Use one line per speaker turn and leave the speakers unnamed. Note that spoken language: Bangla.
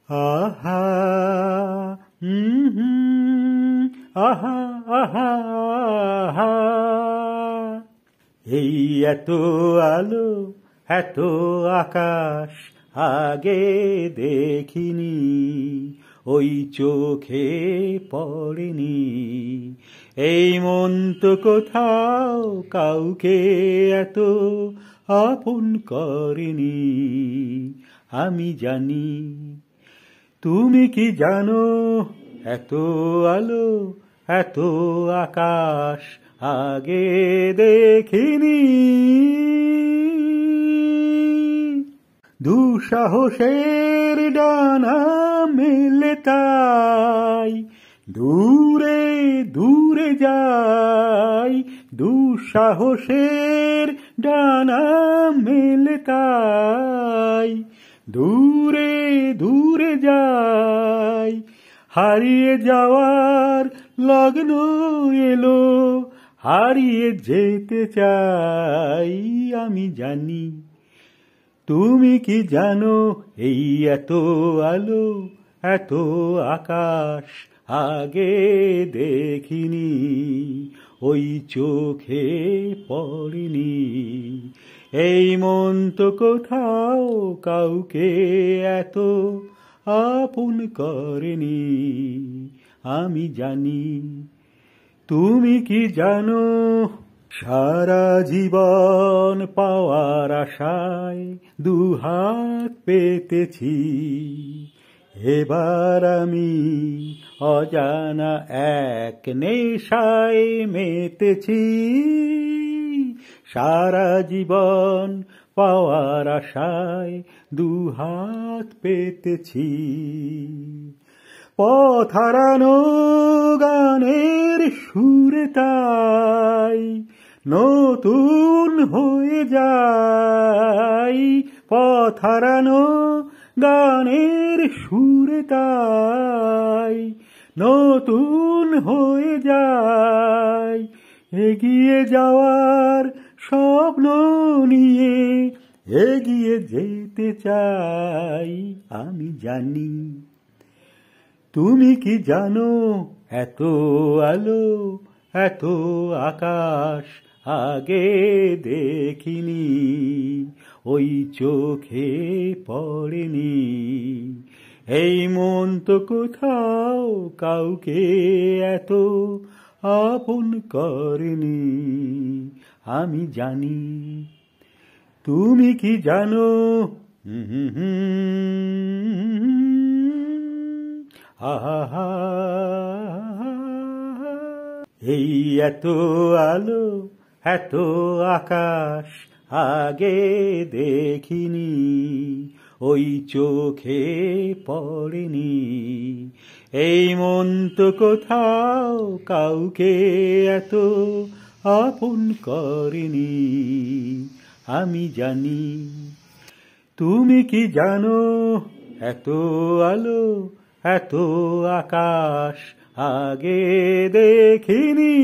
আহা আহা আহা আহা, এই এত আলো এত আকাশ আগে দেখিনি, ওই চোখে পড়েনি। এই মন তো কোথাও কাউকে এত আপন করেনি। আমি জানি, তুমি কি জানো, এত আলো এত আকাশ আগে দেখিনি। দুঃসাহসের ডানা মেলে তাই দূরে দূরে যাই, দুঃসাহসের ডানা মেলে তাই দূরে দূরে যাই। হারিয়ে যাওয়ার লগ্ন এলো, হারিয়ে যেতে চাই। আমি জানি, তুমি কি জানো, এই এত আলো এত আকাশ আগে দেখিনি, ওই চোখে পড়েনি। এই মন তো কোথাও কাউকে এত আপন করেনি। আমি জানি, তুমি কি জানো, সারা জীবন পাওয়ার আশায় দুহাত পেতেছি, এবার আমি অজানা এক নেশায় মেতেছি। সারা জীবন পাওয়ার আশায় দুহাত পেতেছি, পথ হারানো গানের সুরে তাই নতুন হয়ে যায়। পথ হারানো গানের সুরে তাই নতুন হয়ে যায়। এগিয়ে যাওয়ার স্বপ্ন নিয়ে এগিয়ে যেতে চাই। আমি জানি, তুমি কি জানো, এত আলো এত আকাশ আগে দেখিনি, ওই চোখে পড়েনি। এই মন তো কোথাও কাউকে এত আপন করেনি। আমি জানি, তুমি কি জানো, আহা, এই এত আলো এত আকাশ আগে দেখিনি, ওই চোখে পড়েনি। এই মন তো কোথাও কাউকে এত আপন করেনি। আমি জানি, তুমি কি জানো, এত আলো এত আকাশ আগে দেখিনি।